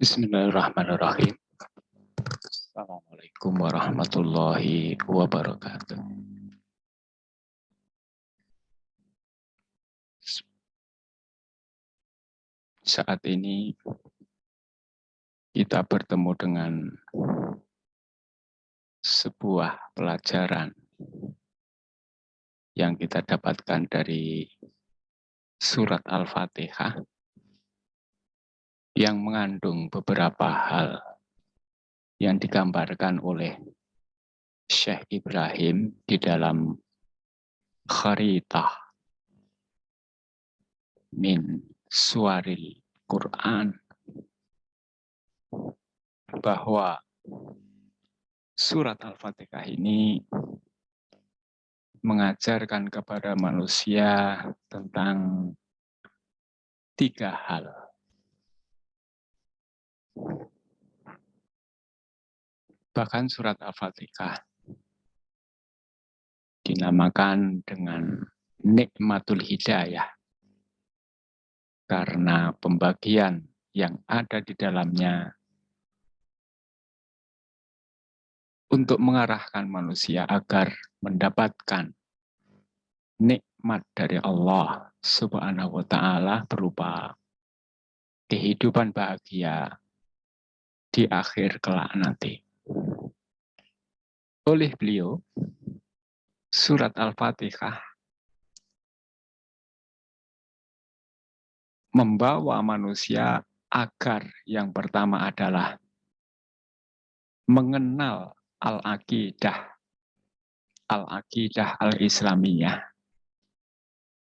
Bismillahirrahmanirrahim. Assalamualaikum warahmatullahi wabarakatuh. Saat ini kita bertemu dengan sebuah pelajaran yang kita dapatkan dari surat Al-Fatihah yang mengandung beberapa hal yang digambarkan oleh Syekh Ibrahim di dalam Kharitah min Suwaril Quran, bahwa surat Al-Fatihah ini mengajarkan kepada manusia tentang 3 hal. Bahkan surat Al-Fatihah dinamakan dengan nikmatul hidayah karena pembagian yang ada di dalamnya untuk mengarahkan manusia agar mendapatkan nikmat dari Allah Subhanahu wa Ta'ala berupa kehidupan bahagia di akhir kelak nanti. Oleh beliau, surat Al-Fatihah membawa manusia agar yang pertama adalah mengenal al-aqidah al-Islamiyah.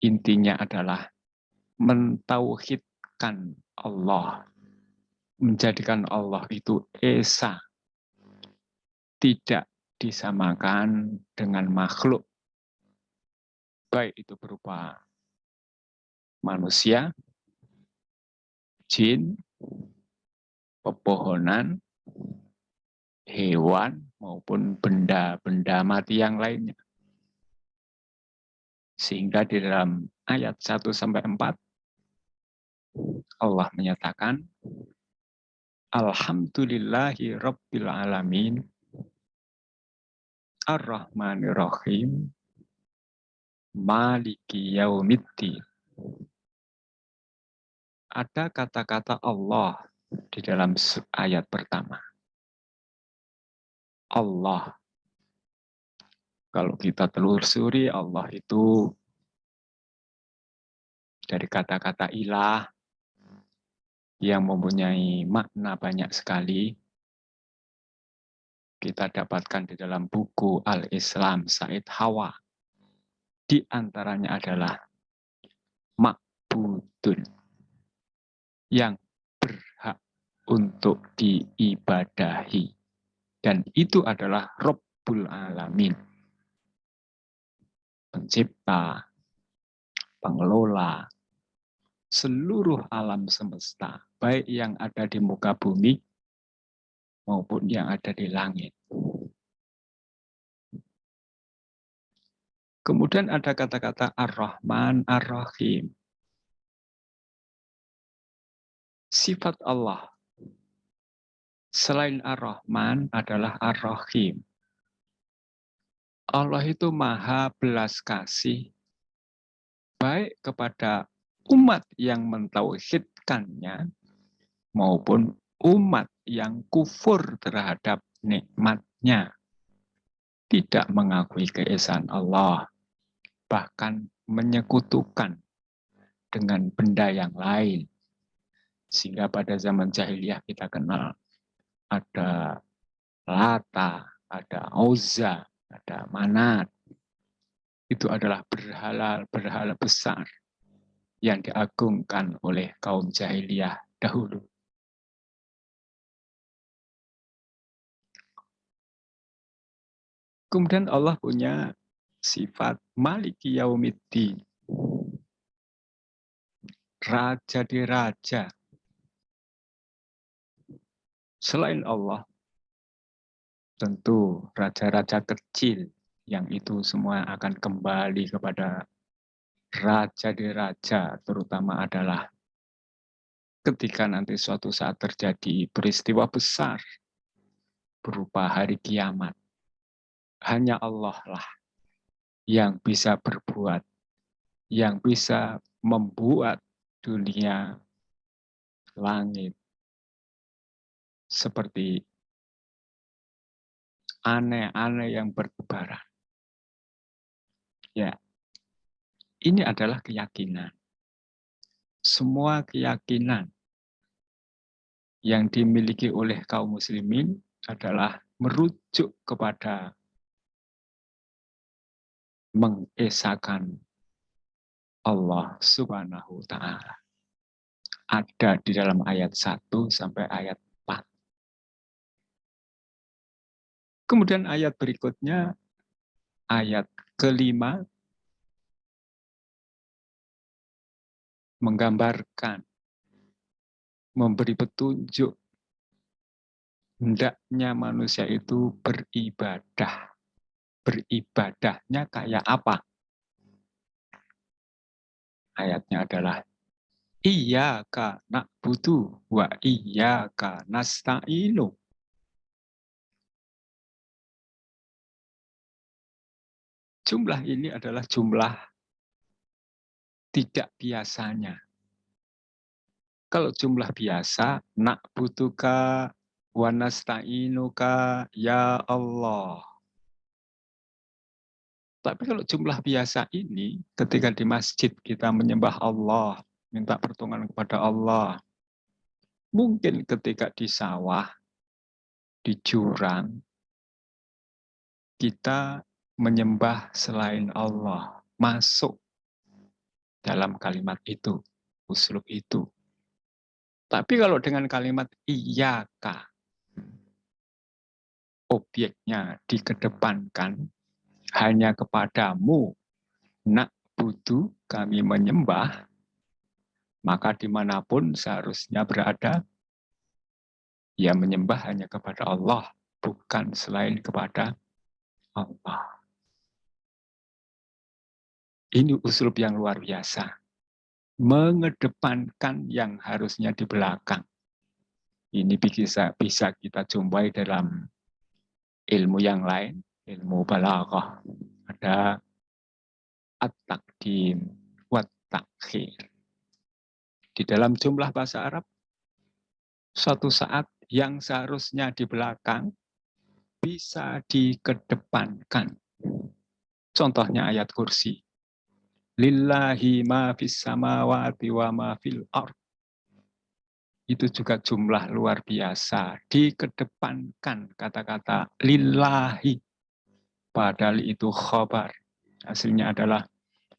Intinya adalah mentauhidkan Allah, menjadikan Allah itu esa, tidak disamakan dengan makhluk, baik itu berupa manusia, jin, pepohonan, hewan, maupun benda-benda mati yang lainnya. Sehingga di dalam ayat 1-4, Allah menyatakan, Alhamdulillahi Rabbil Alamin, Ar-Rahmanir-Rahim, Maliki Yaumiddin. Ada kata-kata Allah di dalam ayat pertama. Allah. Kalau kita telusuri, Allah itu dari kata-kata ilah yang mempunyai makna banyak sekali. Kita dapatkan di dalam buku Al-Islam Said Hawa. Di antaranya adalah ma'budun, yang berhak untuk diibadahi. Dan itu adalah Rabbul Alamin, pencipta, pengelola seluruh alam semesta, baik yang ada di muka bumi maupun yang ada di langit. Kemudian ada kata-kata Ar-Rahman, Ar-Rahim. Sifat Allah selain Ar-Rahman adalah Ar-Rahim. Allah itu maha belas kasih, baik kepada umat yang mentauhidkannya maupun umat yang kufur terhadap nikmatnya, tidak mengakui keesaan Allah, bahkan menyekutukan dengan benda yang lain. Sehingga pada zaman jahiliyah kita kenal ada Lata, ada Uzza, ada Manat. Itu adalah berhala besar yang diagungkan oleh kaum jahiliyah dahulu. Kemudian Allah punya sifat Maliki Yaumiddin, raja di raja. Selain Allah, tentu raja-raja kecil yang itu semua akan kembali kepada raja di raja, terutama adalah ketika nanti suatu saat terjadi peristiwa besar berupa hari kiamat, hanya Allah lah yang bisa berbuat, yang bisa membuat dunia, langit, seperti aneh-aneh yang bertebaran. Ya, ini adalah keyakinan. Semua keyakinan yang dimiliki oleh kaum muslimin adalah merujuk kepada mengesahkan Allah Subhanahu wa Ta'ala. Ada di dalam ayat 1 sampai ayat 4. Kemudian ayat berikutnya, ayat kelima, menggambarkan, memberi petunjuk, hendaknya manusia itu beribadah. Beribadahnya kayak apa? Ayatnya adalah iyyaka na'budu wa iyyaka nasta'inu. Jumlah ini adalah jumlah tidak biasanya. Kalau jumlah biasa, na'buduka wa nasta'inuka ya Allah. Tapi kalau jumlah biasa ini, ketika di masjid kita menyembah Allah, minta pertolongan kepada Allah. Mungkin ketika di sawah, di jurang, kita menyembah selain Allah. Masuk dalam kalimat itu, uslub itu. Tapi kalau dengan kalimat iyyaka, objeknya dikedepankan, hanya kepadamu, nak butuh kami menyembah, maka dimanapun seharusnya berada, ya menyembah hanya kepada Allah, bukan selain kepada Allah. Ini uslub yang luar biasa. Mengedepankan yang harusnya di belakang. Ini bisa kita jumpai dalam ilmu yang lain, ilmu balaghah. Ada at-taqdim wa takhir. Di dalam jumlah bahasa Arab, suatu saat yang seharusnya di belakang bisa dikedepankan. Contohnya ayat kursi. Lillahi ma fis samawati wa ma fil ard. Itu juga jumlah luar biasa. Dikedepankan kata-kata lillahi. Padahal itu khobar. Hasilnya adalah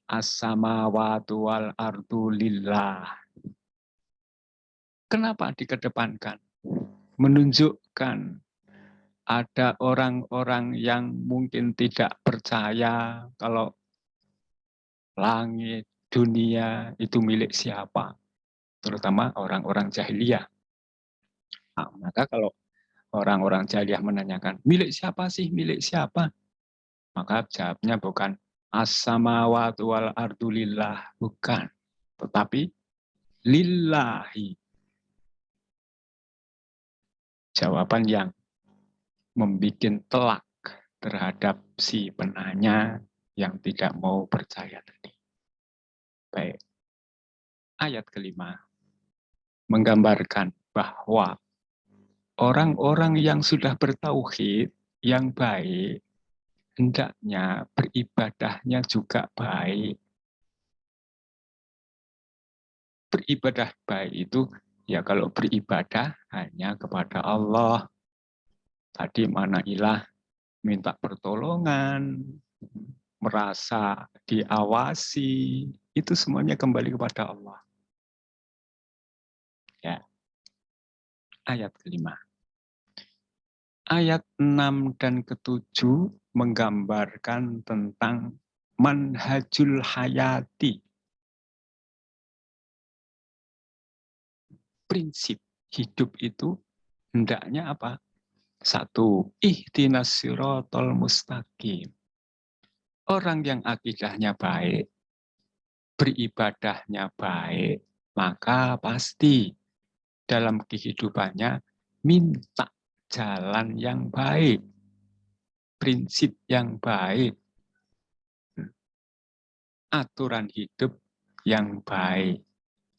as-samawatu wal ardu lillah. Kenapa dikedepankan? Menunjukkan ada orang-orang yang mungkin tidak percaya kalau langit, dunia itu milik siapa. Terutama orang-orang jahiliyah. Nah, maka kalau orang-orang jahiliyah menanyakan, milik siapa sih, milik siapa? Maka jawabnya bukan as-samawatu wal ardu lillah, bukan. Tetapi lillahi. Jawaban yang membuat telak terhadap si penanya yang tidak mau percaya tadi. Baik. Ayat kelima menggambarkan bahwa orang-orang yang sudah bertauhid yang baik hendaknya beribadahnya juga baik. Beribadah baik itu ya kalau beribadah hanya kepada Allah. Tadi mana ilah minta pertolongan, merasa diawasi, itu semuanya kembali kepada Allah. Ya. Ayat kelima. Ayat 6 dan ke-7 menggambarkan tentang manhajul hayati. Prinsip hidup itu hendaknya apa? Satu, ihdinas sirotol mustaqim. Orang yang akidahnya baik, beribadahnya baik, maka pasti dalam kehidupannya minta jalan yang baik, prinsip yang baik, aturan hidup yang baik.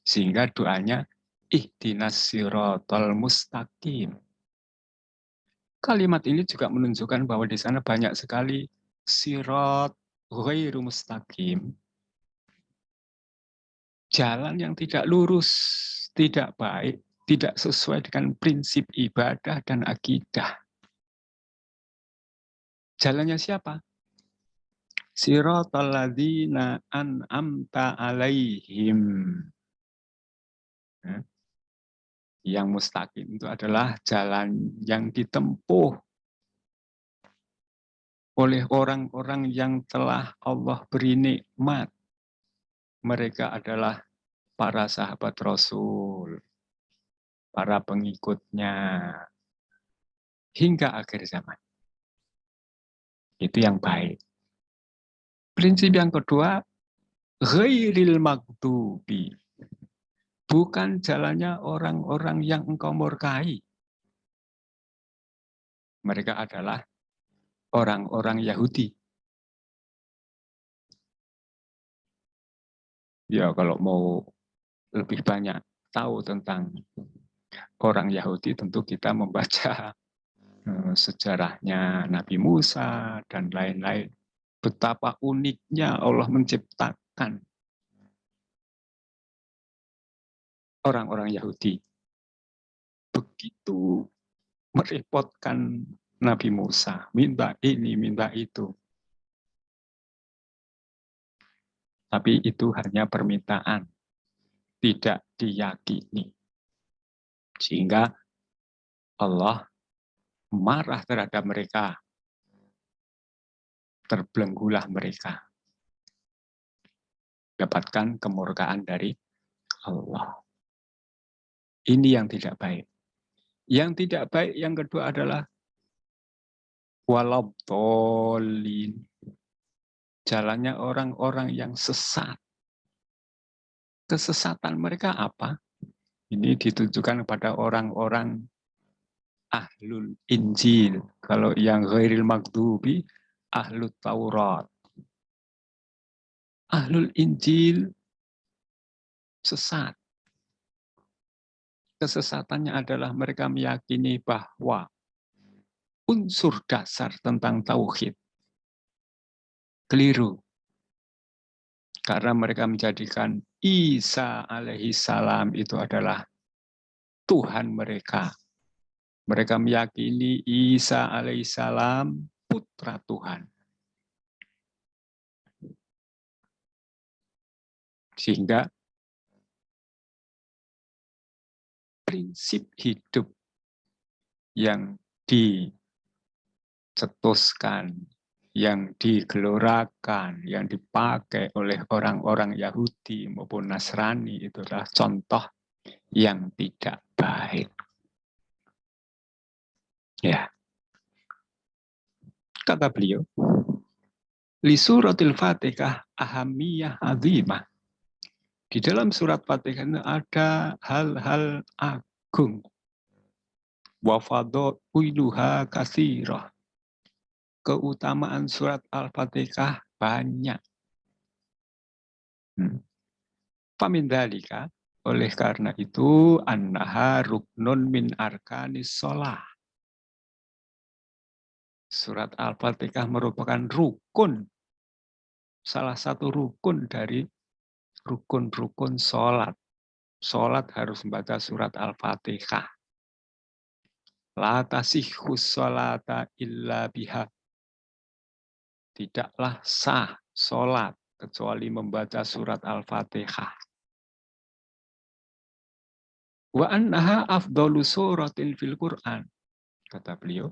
Sehingga doanya ihdinas siratal mustaqim. Kalimat ini juga menunjukkan bahwa di sana banyak sekali sirat ghairu mustaqim. Jalan yang tidak lurus, tidak baik, tidak sesuai dengan prinsip ibadah dan akidah. Jalannya siapa? Siratal ladzina an'amta alaihim. Yang mustaqim itu adalah jalan yang ditempuh oleh orang-orang yang telah Allah beri nikmat. Mereka adalah para sahabat Rasul, para pengikutnya, hingga akhir zaman. Itu yang baik. Prinsip yang kedua, ghairil maghdubi. Bukan jalannya orang-orang yang engkau murkai. Mereka adalah orang-orang Yahudi. Ya, kalau mau lebih banyak tahu tentang orang Yahudi, tentu kita membaca sejarahnya Nabi Musa dan lain-lain. Betapa uniknya Allah menciptakan orang-orang Yahudi. Begitu merepotkan Nabi Musa, minta ini, minta itu. Tapi itu hanya permintaan, tidak diyakini. Sehingga Allah marah terhadap mereka, terbelenggulah mereka. Dapatkan kemurkaan dari Allah. Ini yang tidak baik. Yang tidak baik yang kedua adalah walabdolin. Jalannya orang-orang yang sesat. Kesesatan mereka apa? Ini ditujukan kepada orang-orang ahlul Injil. Kalau yang ghairil maghdubi, ahlul Taurat. Ahlul Injil sesat. Kesesatannya adalah mereka meyakini bahwa unsur dasar tentang tauhid keliru. Karena mereka menjadikan Isa alaihi salam itu adalah Tuhan mereka. Mereka meyakini Isa alaihi salam putra Tuhan. Sehingga prinsip hidup yang dicetuskan, yang digelorakan, yang dipakai oleh orang-orang Yahudi maupun Nasrani itu adalah contoh yang tidak baik. Ya. Kata beliau, li suratil Fatihah ahamiyah azimah. Di dalam surat Fatihah ada hal-hal agung. Wa fadailuha katsirah. Keutamaan surat Al-Fatihah banyak. Pamindalika, oleh karena itu, annaha ruknun min arkanis sholah. Surat Al-Fatihah merupakan rukun, salah satu rukun dari rukun-rukun sholat. Sholat harus membaca surat Al-Fatihah. La tasihhus sholata illa biha. Tidaklah sah sholat kecuali membaca surat Al-Fatihah. Wa annaha afdalu suratin fil Qur'an. Kata beliau,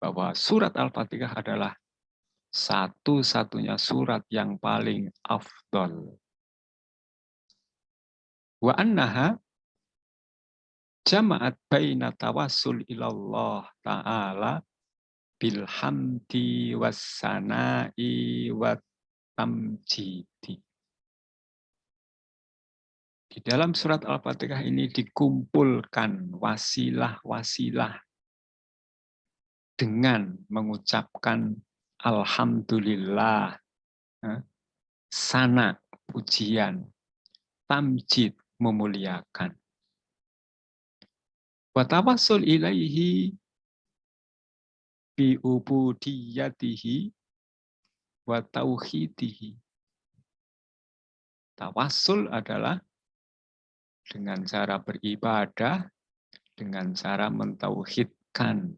bahwa surat Al-Fatihah adalah satu-satunya surat yang paling afdal. Wa annaha jama'at baina tawassul ilallah ta'ala bilhamdi wassana'i wa tamjidi. Di dalam surat Al-Fatihah ini dikumpulkan wasilah-wasilah dengan mengucapkan Alhamdulillah, sana pujian, tamjid memuliakan. Wa tawassul ilaihi bi ubudiyatihi wa tauhidihi. Tawassul adalah dengan cara beribadah, dengan cara mentauhidkan.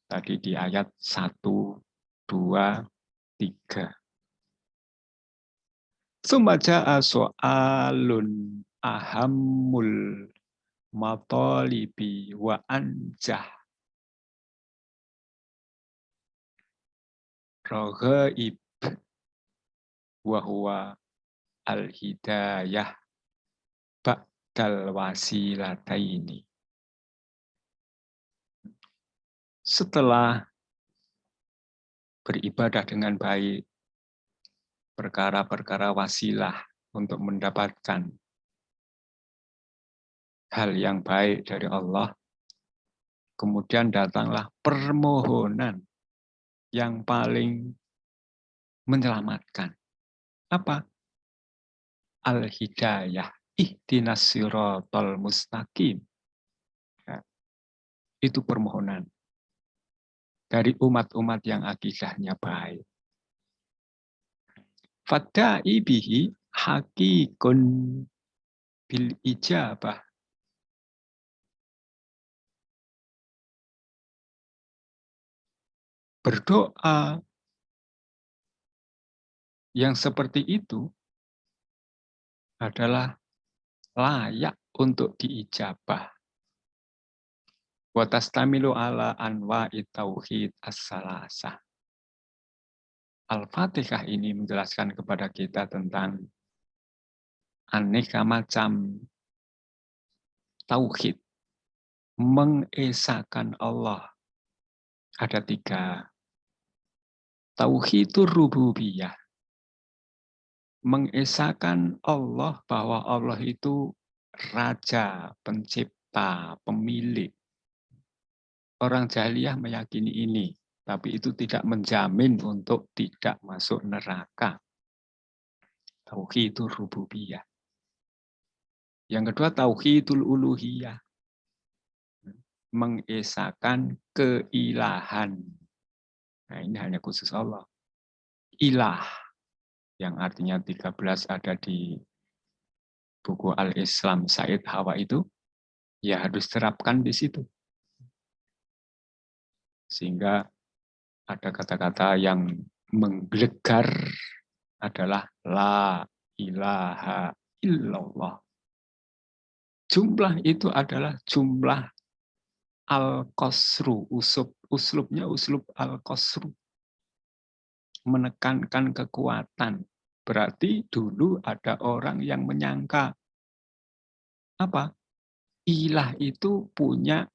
Tadi di ayat 1, 2, 3. Sumaja'a so'alun ahammul matalibi wa anjah raghaib wa huwa al-hidayah ba'dal wasilataini. Setelah beribadah dengan baik, perkara-perkara wasilah untuk mendapatkan hal yang baik dari Allah, kemudian datanglah permohonan yang paling menyelamatkan. Apa? Al-hidayah, ihdinas siratal mustaqim. Ya, itu permohonan dari umat-umat yang akidahnya baik. Fada'i bihi hakikun bil ijabah. Berdoa yang seperti itu adalah layak untuk diijabah. Wa tastamilu ala anwa'i tauhid as-salasah. Al-Fatihah ini menjelaskan kepada kita tentang aneka macam tauhid, mengesahkan Allah. Ada 3. Tauhidur rububiyah, mengesahkan Allah bahwa Allah itu raja, pencipta, pemilik. Orang jahiliyah meyakini ini, tapi itu tidak menjamin untuk tidak masuk neraka. Tauhidur rububiyah. Yang kedua, tauhidul uluhiyah, mengesahkan keilahan. Nah, ini hanya khusus Allah. Ilah, yang artinya 13 ada di buku Al-Islam Said Hawa itu, ya harus terapkan di situ. Sehingga ada kata-kata yang menggelegar adalah la ilaha illallah. Jumlah itu adalah jumlah al-qasru, uslubnya uslub al-qasru. Menekankan kekuatan. Berarti dulu ada orang yang menyangka apa? Ilah itu punya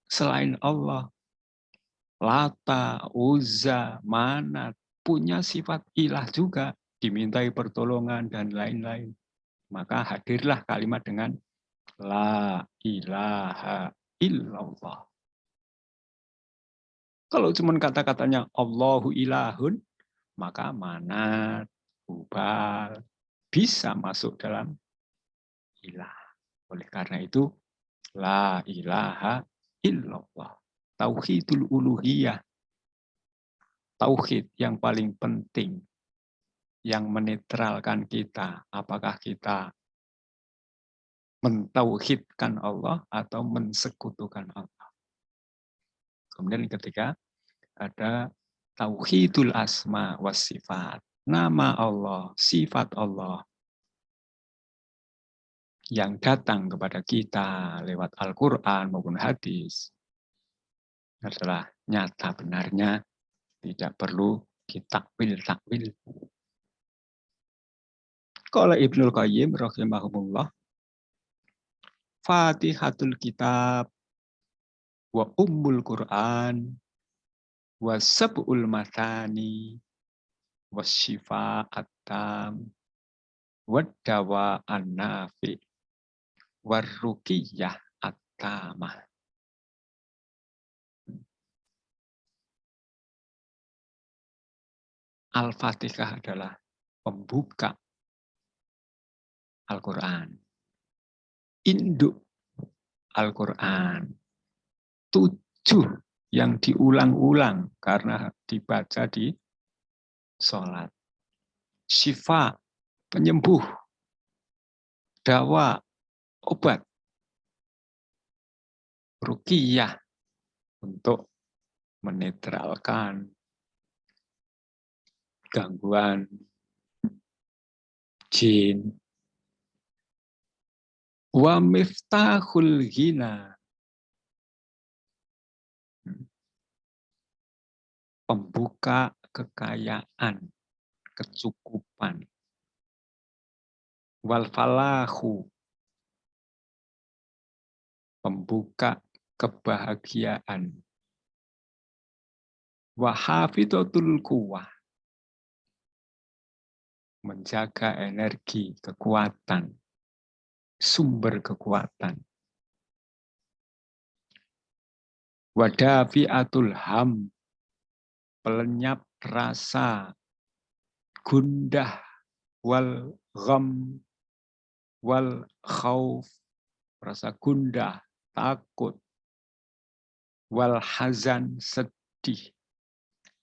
selain Allah. Lata, Uzza, Manat, punya sifat ilah juga, dimintai pertolongan dan lain-lain. Maka hadirlah kalimat dengan la ilaha illallah. Kalau cuma kata-katanya Allahu ilahun, maka Manat, Hubal bisa masuk dalam ilah. Oleh karena itu, la ilaha illallah. Tauhidul uluhiyah. Tauhid yang paling penting, yang menetralkan kita. Apakah kita mentauhidkan Allah atau mensekutukan Allah. Kemudian ketika ada tauhidul asma was sifat. Nama Allah, sifat Allah yang datang kepada kita lewat Al-Quran maupun hadis adalah nyata benarnya, tidak perlu ditakwil-takwil. Qala Ibnul Qayyim rahimahumullah, Fatihatul Kitab wa Ummul Quran wa Sab'ul Mathani wa Syifa'at Tam wa Dawa An-Nafi. warruqiyah at-tamah. Al-Fatihah adalah pembuka Al-Quran. Induk Al-Quran. 7 yang diulang-ulang karena dibaca di sholat. Syifa, penyembuh. Dawa, obat. Ruqiyah, untuk menetralkan gangguan jin. Wa miftahul ghina, pembuka kekayaan, kecukupan. Wal falahu, pembuka kebahagiaan. Wa hafidhatul quwwah, menjaga energi, kekuatan, sumber kekuatan. Wadafi'atul ham, pelenyap rasa gundah, wal gham, wal khauf, rasa gundah, takut, wal hazan, sedih.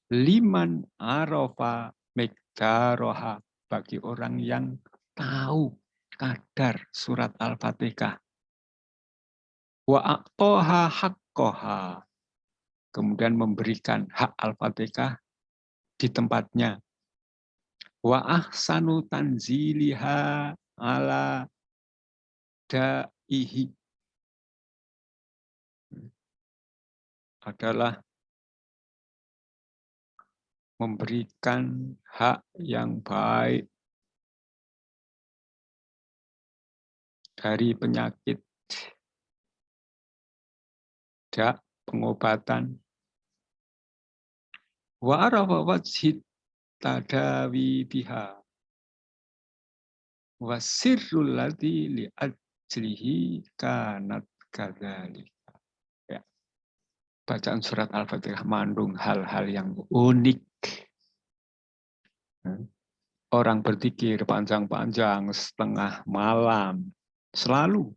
Liman arafa miqdaroha, bagi orang yang tahu kadar surat Al-Fatihah. Wa a'toha haqqoha, kemudian memberikan hak Al-Fatihah di tempatnya. Wa ahsanu tanziliha ala da'ihi, adalah memberikan hak yang baik dari penyakit, dak, pengobatan. Wa arafa wajhid tadawi biha, wa sirrul ladzi li ajlihi kanat kadzalik. Ya. Bacaan surat Al-Fatihah mengandung hal-hal yang unik. Orang berzikir panjang-panjang setengah malam selalu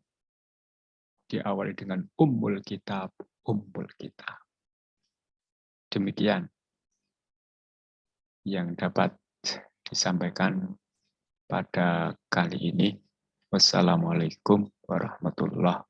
diawali dengan ummul kitab, ummul kitab. Demikian yang dapat disampaikan pada kali ini. Wassalamualaikum warahmatullahi wabarakatuh.